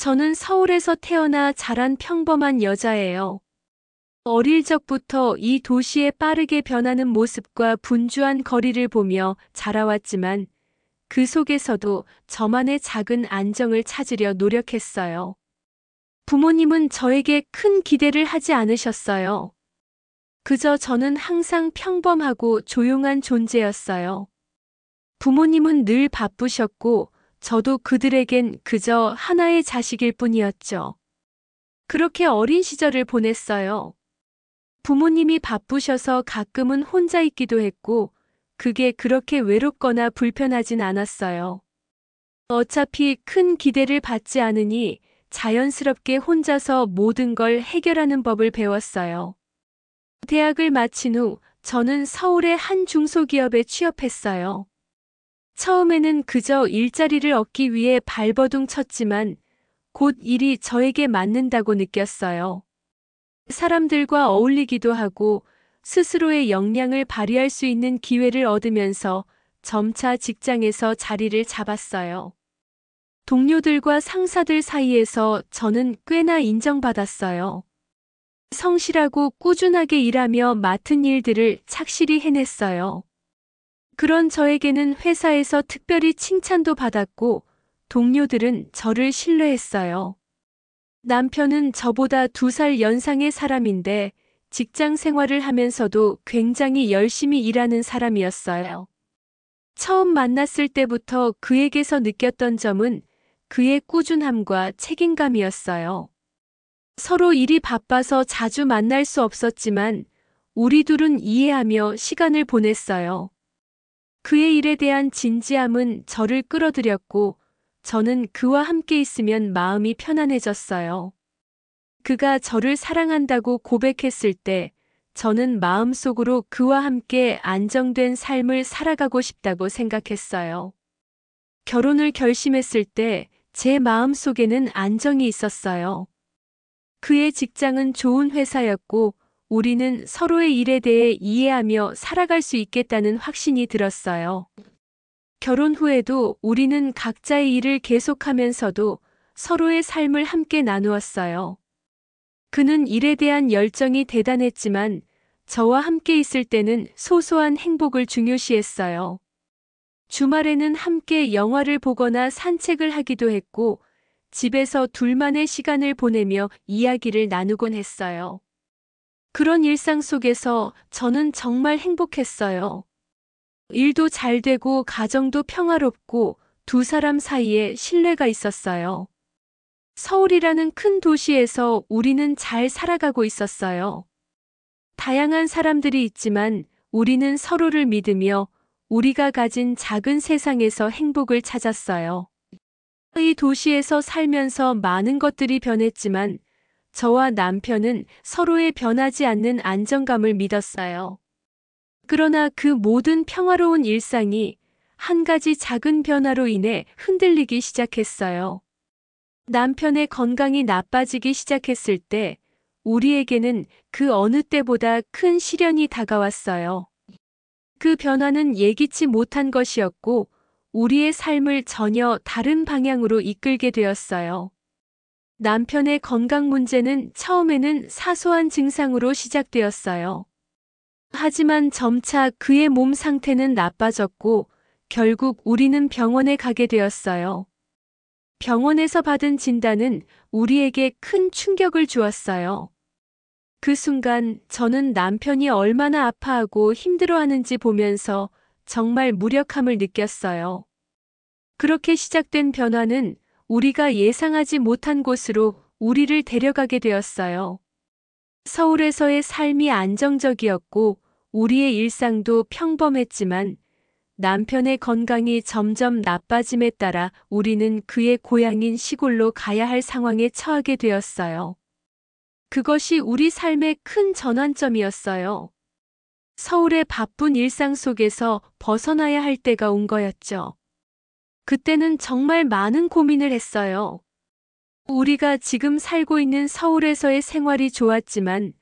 저는 서울에서 태어나 자란 평범한 여자예요. 어릴 적부터 이 도시의 빠르게 변하는 모습과 분주한 거리를 보며 자라왔지만 그 속에서도 저만의 작은 안정을 찾으려 노력했어요. 부모님은 저에게 큰 기대를 하지 않으셨어요. 그저 저는 항상 평범하고 조용한 존재였어요. 부모님은 늘 바쁘셨고 저도 그들에겐 그저 하나의 자식일 뿐이었죠. 그렇게 어린 시절을 보냈어요. 부모님이 바쁘셔서 가끔은 혼자 있기도 했고, 그게 그렇게 외롭거나 불편하진 않았어요. 어차피 큰 기대를 받지 않으니 자연스럽게 혼자서 모든 걸 해결하는 법을 배웠어요. 대학을 마친 후 저는 서울의 한 중소기업에 취업했어요. 처음에는 그저 일자리를 얻기 위해 발버둥 쳤지만 곧 일이 저에게 맞는다고 느꼈어요. 사람들과 어울리기도 하고 스스로의 역량을 발휘할 수 있는 기회를 얻으면서 점차 직장에서 자리를 잡았어요. 동료들과 상사들 사이에서 저는 꽤나 인정받았어요. 성실하고 꾸준하게 일하며 맡은 일들을 착실히 해냈어요. 그런 저에게는 회사에서 특별히 칭찬도 받았고 동료들은 저를 신뢰했어요. 남편은 저보다 2살 연상의 사람인데 직장 생활을 하면서도 굉장히 열심히 일하는 사람이었어요. 처음 만났을 때부터 그에게서 느꼈던 점은 그의 꾸준함과 책임감이었어요. 서로 일이 바빠서 자주 만날 수 없었지만 우리 둘은 이해하며 시간을 보냈어요. 그의 일에 대한 진지함은 저를 끌어들였고 저는 그와 함께 있으면 마음이 편안해졌어요. 그가 저를 사랑한다고 고백했을 때 저는 마음속으로 그와 함께 안정된 삶을 살아가고 싶다고 생각했어요. 결혼을 결심했을 때 제 마음속에는 안정이 있었어요. 그의 직장은 좋은 회사였고 우리는 서로의 일에 대해 이해하며 살아갈 수 있겠다는 확신이 들었어요. 결혼 후에도 우리는 각자의 일을 계속하면서도 서로의 삶을 함께 나누었어요. 그는 일에 대한 열정이 대단했지만 저와 함께 있을 때는 소소한 행복을 중요시했어요. 주말에는 함께 영화를 보거나 산책을 하기도 했고 집에서 둘만의 시간을 보내며 이야기를 나누곤 했어요. 그런 일상 속에서 저는 정말 행복했어요. 일도 잘 되고 가정도 평화롭고 2사람 사이에 신뢰가 있었어요. 서울이라는 큰 도시에서 우리는 잘 살아가고 있었어요. 다양한 사람들이 있지만 우리는 서로를 믿으며 우리가 가진 작은 세상에서 행복을 찾았어요. 이 도시에서 살면서 많은 것들이 변했지만 저와 남편은 서로의 변하지 않는 안정감을 믿었어요. 그러나 그 모든 평화로운 일상이 한 가지 작은 변화로 인해 흔들리기 시작했어요. 남편의 건강이 나빠지기 시작했을 때 우리에게는 그 어느 때보다 큰 시련이 다가왔어요. 그 변화는 예기치 못한 것이었고 우리의 삶을 전혀 다른 방향으로 이끌게 되었어요. 남편의 건강 문제는 처음에는 사소한 증상으로 시작되었어요. 하지만 점차 그의 몸 상태는 나빠졌고 결국 우리는 병원에 가게 되었어요. 병원에서 받은 진단은 우리에게 큰 충격을 주었어요. 그 순간 저는 남편이 얼마나 아파하고 힘들어하는지 보면서 정말 무력함을 느꼈어요. 그렇게 시작된 변화는 우리가 예상하지 못한 곳으로 우리를 데려가게 되었어요. 서울에서의 삶이 안정적이었고 우리의 일상도 평범했지만 남편의 건강이 점점 나빠짐에 따라 우리는 그의 고향인 시골로 가야 할 상황에 처하게 되었어요. 그것이 우리 삶의 큰 전환점이었어요. 서울의 바쁜 일상 속에서 벗어나야 할 때가 온 거였죠. 그때는 정말 많은 고민을 했어요. 우리가 지금 살고 있는 서울에서의 생활이 좋았지만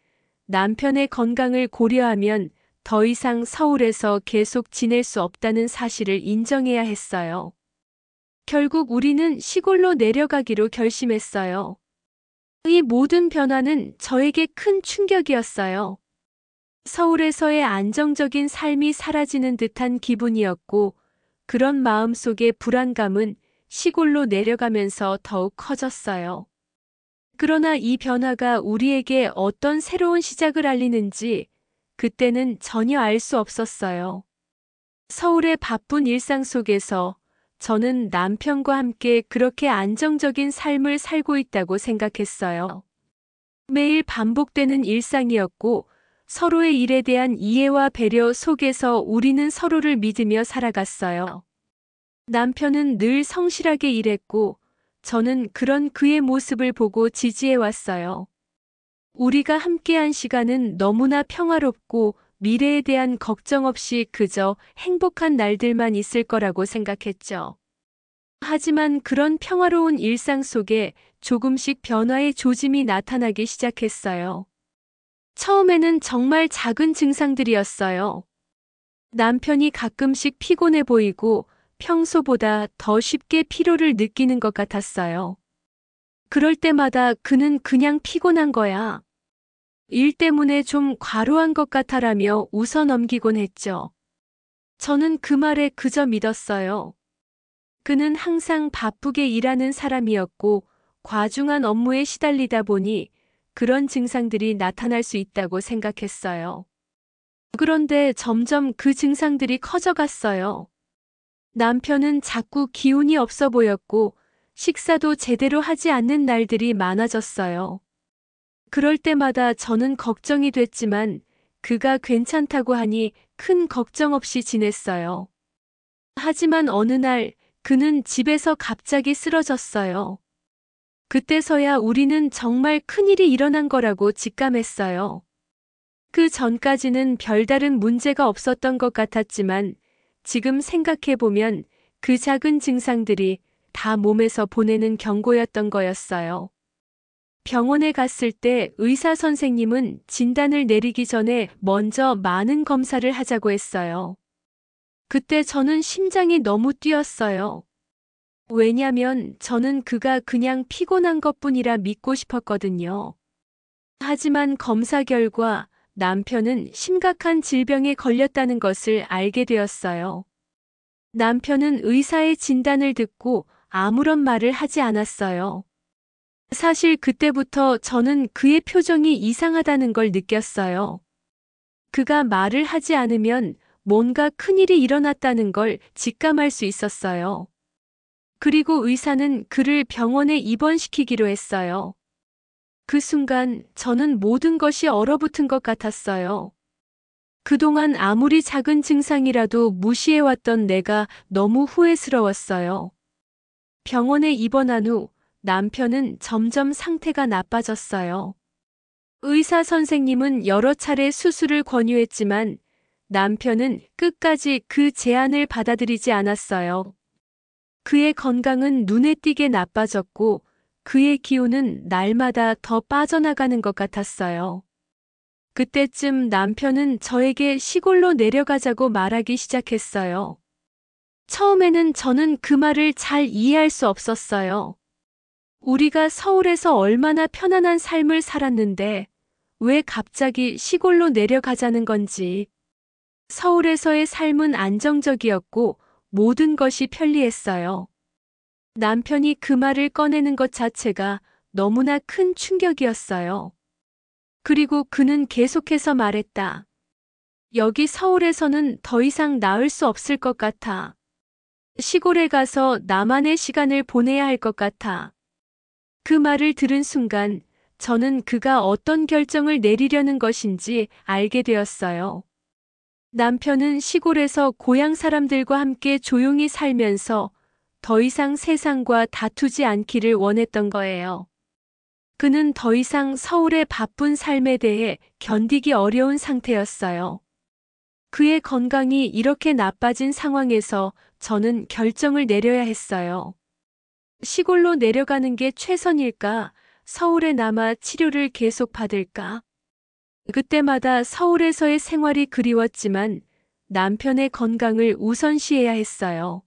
남편의 건강을 고려하면 더 이상 서울에서 계속 지낼 수 없다는 사실을 인정해야 했어요. 결국 우리는 시골로 내려가기로 결심했어요. 이 모든 변화는 저에게 큰 충격이었어요. 서울에서의 안정적인 삶이 사라지는 듯한 기분이었고, 그런 마음속의 불안감은 시골로 내려가면서 더욱 커졌어요. 그러나 이 변화가 우리에게 어떤 새로운 시작을 알리는지 그때는 전혀 알 수 없었어요. 서울의 바쁜 일상 속에서 저는 남편과 함께 그렇게 안정적인 삶을 살고 있다고 생각했어요. 매일 반복되는 일상이었고 서로의 일에 대한 이해와 배려 속에서 우리는 서로를 믿으며 살아갔어요. 남편은 늘 성실하게 일했고 저는 그런 그의 모습을 보고 지지해 왔어요. 우리가 함께한 시간은 너무나 평화롭고 미래에 대한 걱정 없이 그저 행복한 날들만 있을 거라고 생각했죠. 하지만 그런 평화로운 일상 속에 조금씩 변화의 조짐이 나타나기 시작했어요. 처음에는 정말 작은 증상들이었어요. 남편이 가끔씩 피곤해 보이고 평소보다 더 쉽게 피로를 느끼는 것 같았어요. 그럴 때마다 그는 그냥 피곤한 거야. 일 때문에 좀 과로한 것 같아라며 웃어 넘기곤 했죠. 저는 그 말에 그저 믿었어요. 그는 항상 바쁘게 일하는 사람이었고 과중한 업무에 시달리다 보니 그런 증상들이 나타날 수 있다고 생각했어요. 그런데 점점 그 증상들이 커져갔어요. 남편은 자꾸 기운이 없어 보였고 식사도 제대로 하지 않는 날들이 많아졌어요. 그럴 때마다 저는 걱정이 됐지만 그가 괜찮다고 하니 큰 걱정 없이 지냈어요. 하지만 어느 날 그는 집에서 갑자기 쓰러졌어요. 그때서야 우리는 정말 큰일이 일어난 거라고 직감했어요. 그 전까지는 별다른 문제가 없었던 것 같았지만 지금 생각해보면 그 작은 증상들이 다 몸에서 보내는 경고였던 거였어요. 병원에 갔을 때 의사 선생님은 진단을 내리기 전에 먼저 많은 검사를 하자고 했어요. 그때 저는 심장이 너무 뛰었어요. 왜냐면 저는 그가 그냥 피곤한 것뿐이라 믿고 싶었거든요. 하지만 검사 결과 남편은 심각한 질병에 걸렸다는 것을 알게 되었어요. 남편은 의사의 진단을 듣고 아무런 말을 하지 않았어요. 사실 그때부터 저는 그의 표정이 이상하다는 걸 느꼈어요. 그가 말을 하지 않으면 뭔가 큰일이 일어났다는 걸 직감할 수 있었어요. 그리고 의사는 그를 병원에 입원시키기로 했어요. 그 순간 저는 모든 것이 얼어붙은 것 같았어요. 그동안 아무리 작은 증상이라도 무시해왔던 내가 너무 후회스러웠어요. 병원에 입원한 후 남편은 점점 상태가 나빠졌어요. 의사 선생님은 여러 차례 수술을 권유했지만 남편은 끝까지 그 제안을 받아들이지 않았어요. 그의 건강은 눈에 띄게 나빠졌고 그의 기운은 날마다 더 빠져나가는 것 같았어요. 그때쯤 남편은 저에게 시골로 내려가자고 말하기 시작했어요. 처음에는 저는 그 말을 잘 이해할 수 없었어요. 우리가 서울에서 얼마나 편안한 삶을 살았는데 왜 갑자기 시골로 내려가자는 건지. 서울에서의 삶은 안정적이었고 모든 것이 편리했어요. 남편이 그 말을 꺼내는 것 자체가 너무나 큰 충격이었어요. 그리고 그는 계속해서 말했다. 여기 서울에서는 더 이상 나을 수 없을 것 같아. 시골에 가서 나만의 시간을 보내야 할 것 같아. 그 말을 들은 순간 저는 그가 어떤 결정을 내리려는 것인지 알게 되었어요. 남편은 시골에서 고향 사람들과 함께 조용히 살면서 더 이상 세상과 다투지 않기를 원했던 거예요. 그는 더 이상 서울의 바쁜 삶에 대해 견디기 어려운 상태였어요. 그의 건강이 이렇게 나빠진 상황에서 저는 결정을 내려야 했어요. 시골로 내려가는 게 최선일까? 서울에 남아 치료를 계속 받을까? 그때마다 서울에서의 생활이 그리웠지만 남편의 건강을 우선시해야 했어요.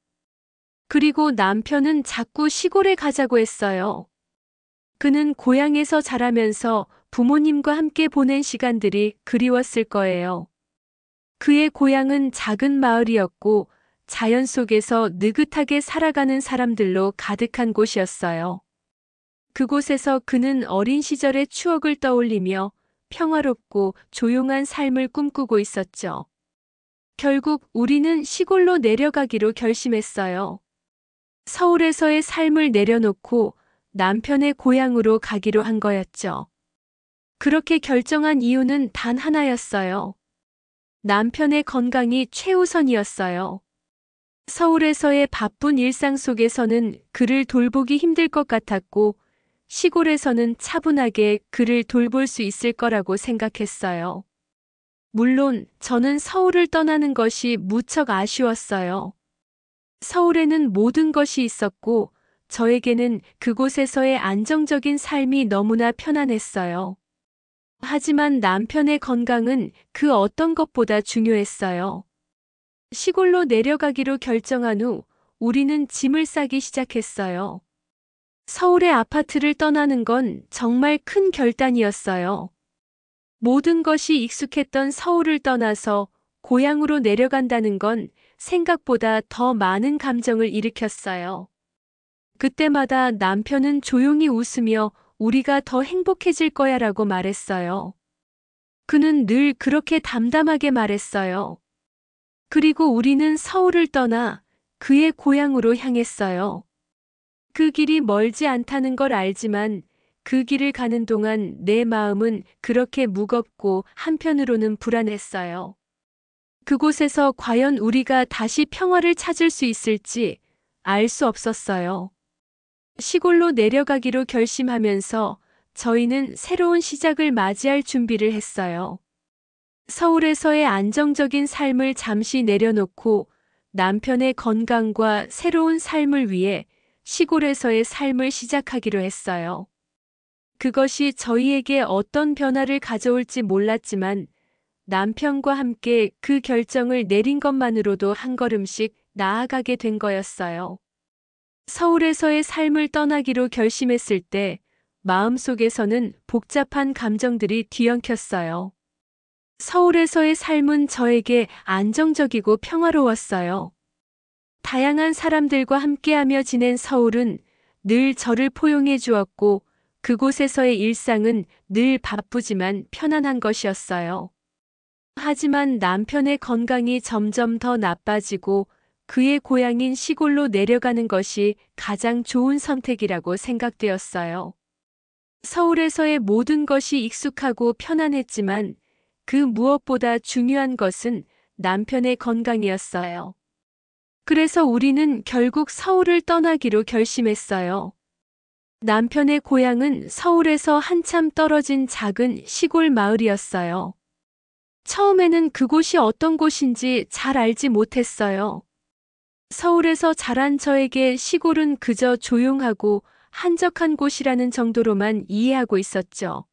그리고 남편은 자꾸 시골에 가자고 했어요. 그는 고향에서 자라면서 부모님과 함께 보낸 시간들이 그리웠을 거예요. 그의 고향은 작은 마을이었고 자연 속에서 느긋하게 살아가는 사람들로 가득한 곳이었어요. 그곳에서 그는 어린 시절의 추억을 떠올리며 평화롭고 조용한 삶을 꿈꾸고 있었죠. 결국 우리는 시골로 내려가기로 결심했어요. 서울에서의 삶을 내려놓고 남편의 고향으로 가기로 한 거였죠. 그렇게 결정한 이유는 단 하나였어요. 남편의 건강이 최우선이었어요. 서울에서의 바쁜 일상 속에서는 그를 돌보기 힘들 것 같았고, 시골에서는 차분하게 그를 돌볼 수 있을 거라고 생각했어요. 물론 저는 서울을 떠나는 것이 무척 아쉬웠어요. 서울에는 모든 것이 있었고, 저에게는 그곳에서의 안정적인 삶이 너무나 편안했어요. 하지만 남편의 건강은 그 어떤 것보다 중요했어요. 시골로 내려가기로 결정한 후 우리는 짐을 싸기 시작했어요. 서울의 아파트를 떠나는 건 정말 큰 결단이었어요. 모든 것이 익숙했던 서울을 떠나서 고향으로 내려간다는 건 생각보다 더 많은 감정을 일으켰어요. 그때마다 남편은 조용히 웃으며 우리가 더 행복해질 거야 라고 말했어요. 그는 늘 그렇게 담담하게 말했어요. 그리고 우리는 서울을 떠나 그의 고향으로 향했어요. 그 길이 멀지 않다는 걸 알지만 그 길을 가는 동안 내 마음은 그렇게 무겁고 한편으로는 불안했어요. 그곳에서 과연 우리가 다시 평화를 찾을 수 있을지 알 수 없었어요. 시골로 내려가기로 결심하면서 저희는 새로운 시작을 맞이할 준비를 했어요. 서울에서의 안정적인 삶을 잠시 내려놓고 남편의 건강과 새로운 삶을 위해 시골에서의 삶을 시작하기로 했어요. 그것이 저희에게 어떤 변화를 가져올지 몰랐지만 남편과 함께 그 결정을 내린 것만으로도 한 걸음씩 나아가게 된 거였어요. 서울에서의 삶을 떠나기로 결심했을 때 마음속에서는 복잡한 감정들이 뒤엉켰어요. 서울에서의 삶은 저에게 안정적이고 평화로웠어요. 다양한 사람들과 함께하며 지낸 서울은 늘 저를 포용해 주었고 그곳에서의 일상은 늘 바쁘지만 편안한 것이었어요. 하지만 남편의 건강이 점점 더 나빠지고 그의 고향인 시골로 내려가는 것이 가장 좋은 선택이라고 생각되었어요. 서울에서의 모든 것이 익숙하고 편안했지만 그 무엇보다 중요한 것은 남편의 건강이었어요. 그래서 우리는 결국 서울을 떠나기로 결심했어요. 남편의 고향은 서울에서 한참 떨어진 작은 시골 마을이었어요. 처음에는 그곳이 어떤 곳인지 잘 알지 못했어요. 서울에서 자란 저에게 시골은 그저 조용하고 한적한 곳이라는 정도로만 이해하고 있었죠.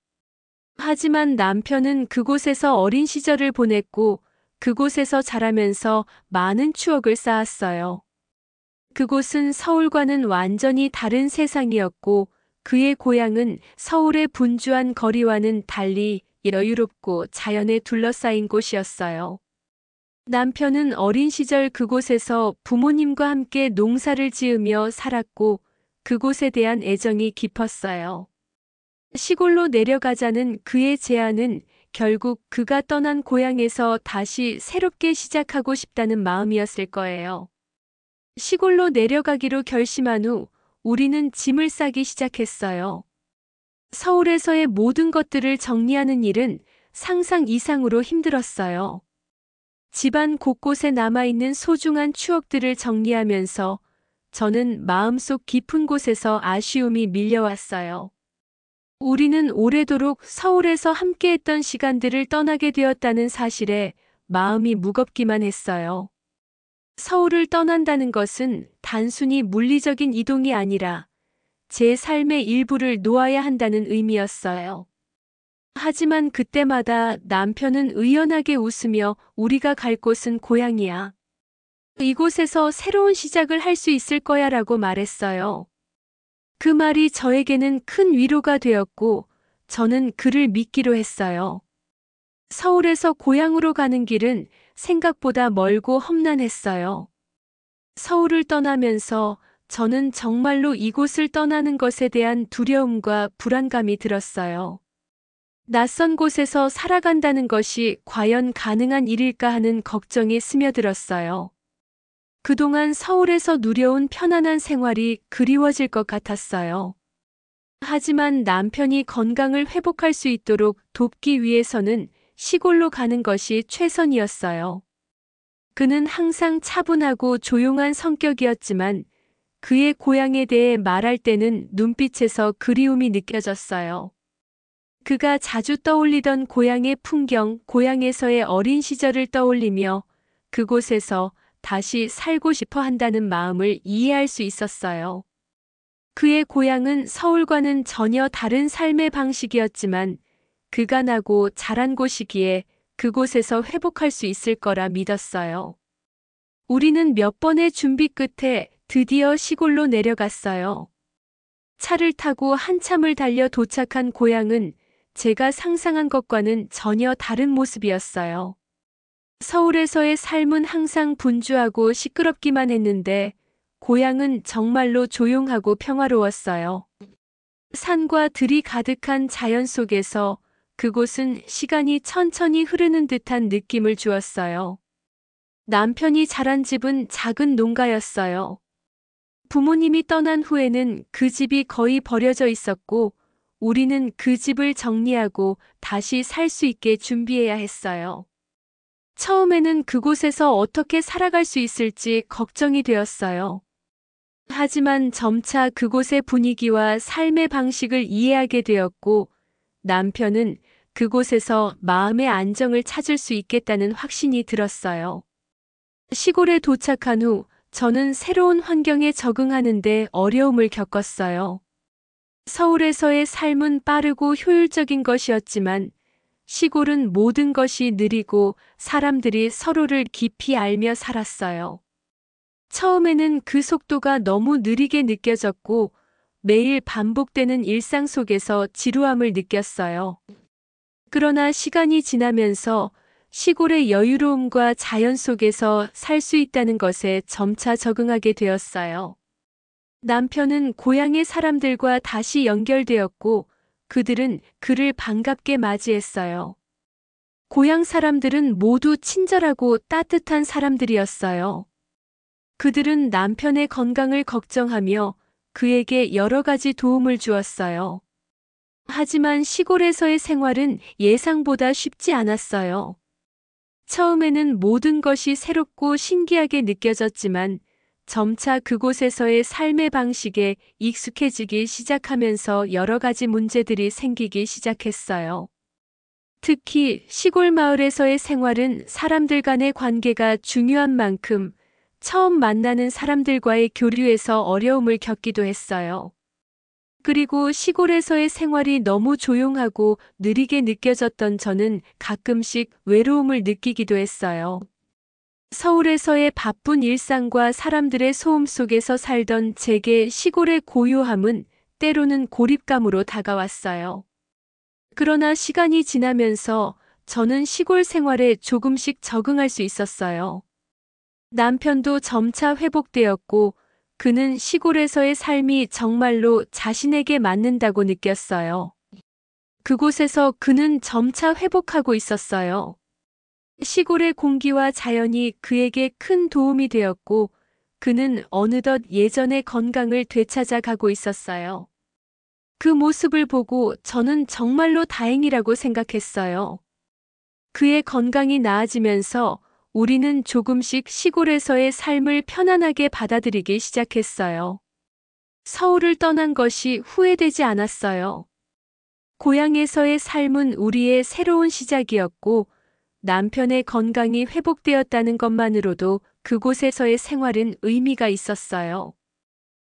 하지만 남편은 그곳에서 어린 시절을 보냈고 그곳에서 자라면서 많은 추억을 쌓았어요. 그곳은 서울과는 완전히 다른 세상이었고 그의 고향은 서울의 분주한 거리와는 달리 여유롭고 자연에 둘러싸인 곳이었어요. 남편은 어린 시절 그곳에서 부모님과 함께 농사를 지으며 살았고 그곳에 대한 애정이 깊었어요. 시골로 내려가자는 그의 제안은 결국 그가 떠난 고향에서 다시 새롭게 시작하고 싶다는 마음이었을 거예요. 시골로 내려가기로 결심한 후 우리는 짐을 싸기 시작했어요. 서울에서의 모든 것들을 정리하는 일은 상상 이상으로 힘들었어요. 집안 곳곳에 남아있는 소중한 추억들을 정리하면서 저는 마음속 깊은 곳에서 아쉬움이 밀려왔어요. 우리는 오래도록 서울에서 함께했던 시간들을 떠나게 되었다는 사실에 마음이 무겁기만 했어요. 서울을 떠난다는 것은 단순히 물리적인 이동이 아니라 제 삶의 일부를 놓아야 한다는 의미였어요. 하지만 그때마다 남편은 의연하게 웃으며 우리가 갈 곳은 고향이야. 이곳에서 새로운 시작을 할 수 있을 거야 라고 말했어요. 그 말이 저에게는 큰 위로가 되었고, 저는 그를 믿기로 했어요. 서울에서 고향으로 가는 길은 생각보다 멀고 험난했어요. 서울을 떠나면서 저는 정말로 이곳을 떠나는 것에 대한 두려움과 불안감이 들었어요. 낯선 곳에서 살아간다는 것이 과연 가능한 일일까 하는 걱정이 스며들었어요. 그동안 서울에서 누려온 편안한 생활이 그리워질 것 같았어요. 하지만 남편이 건강을 회복할 수 있도록 돕기 위해서는 시골로 가는 것이 최선이었어요. 그는 항상 차분하고 조용한 성격이었지만 그의 고향에 대해 말할 때는 눈빛에서 그리움이 느껴졌어요. 그가 자주 떠올리던 고향의 풍경, 고향에서의 어린 시절을 떠올리며 그곳에서 다시 살고 싶어 한다는 마음을 이해할 수 있었어요. 그의 고향은 서울과는 전혀 다른 삶의 방식이었지만 그가 나고 자란 곳이기에 그곳에서 회복할 수 있을 거라 믿었어요. 우리는 몇 번의 준비 끝에 드디어 시골로 내려갔어요. 차를 타고 한참을 달려 도착한 고향은 제가 상상한 것과는 전혀 다른 모습이었어요. 서울에서의 삶은 항상 분주하고 시끄럽기만 했는데 고향은 정말로 조용하고 평화로웠어요. 산과 들이 가득한 자연 속에서 그곳은 시간이 천천히 흐르는 듯한 느낌을 주었어요. 남편이 자란 집은 작은 농가였어요. 부모님이 떠난 후에는 그 집이 거의 버려져 있었고 우리는 그 집을 정리하고 다시 살 수 있게 준비해야 했어요. 처음에는 그곳에서 어떻게 살아갈 수 있을지 걱정이 되었어요. 하지만 점차 그곳의 분위기와 삶의 방식을 이해하게 되었고 남편은 그곳에서 마음의 안정을 찾을 수 있겠다는 확신이 들었어요. 시골에 도착한 후 저는 새로운 환경에 적응하는데 어려움을 겪었어요. 서울에서의 삶은 빠르고 효율적인 것이었지만 시골은 모든 것이 느리고 사람들이 서로를 깊이 알며 살았어요. 처음에는 그 속도가 너무 느리게 느껴졌고 매일 반복되는 일상 속에서 지루함을 느꼈어요. 그러나 시간이 지나면서 시골의 여유로움과 자연 속에서 살 수 있다는 것에 점차 적응하게 되었어요. 남편은 고향의 사람들과 다시 연결되었고 그들은 그를 반갑게 맞이했어요. 고향 사람들은 모두 친절하고 따뜻한 사람들이었어요. 그들은 남편의 건강을 걱정하며 그에게 여러 가지 도움을 주었어요. 하지만 시골에서의 생활은 예상보다 쉽지 않았어요. 처음에는 모든 것이 새롭고 신기하게 느껴졌지만 점차 그곳에서의 삶의 방식에 익숙해지기 시작하면서 여러 가지 문제들이 생기기 시작했어요. 특히 시골 마을에서의 생활은 사람들 간의 관계가 중요한 만큼 처음 만나는 사람들과의 교류에서 어려움을 겪기도 했어요. 그리고 시골에서의 생활이 너무 조용하고 느리게 느껴졌던 저는 가끔씩 외로움을 느끼기도 했어요. 서울에서의 바쁜 일상과 사람들의 소음 속에서 살던 제게 시골의 고요함은 때로는 고립감으로 다가왔어요. 그러나 시간이 지나면서 저는 시골 생활에 조금씩 적응할 수 있었어요. 남편도 점차 회복되었고 그는 시골에서의 삶이 정말로 자신에게 맞는다고 느꼈어요. 그곳에서 그는 점차 회복하고 있었어요. 시골의 공기와 자연이 그에게 큰 도움이 되었고 그는 어느덧 예전의 건강을 되찾아 가고 있었어요. 그 모습을 보고 저는 정말로 다행이라고 생각했어요. 그의 건강이 나아지면서 우리는 조금씩 시골에서의 삶을 편안하게 받아들이기 시작했어요. 서울을 떠난 것이 후회되지 않았어요. 고향에서의 삶은 우리의 새로운 시작이었고 남편의 건강이 회복되었다는 것만으로도 그곳에서의 생활은 의미가 있었어요.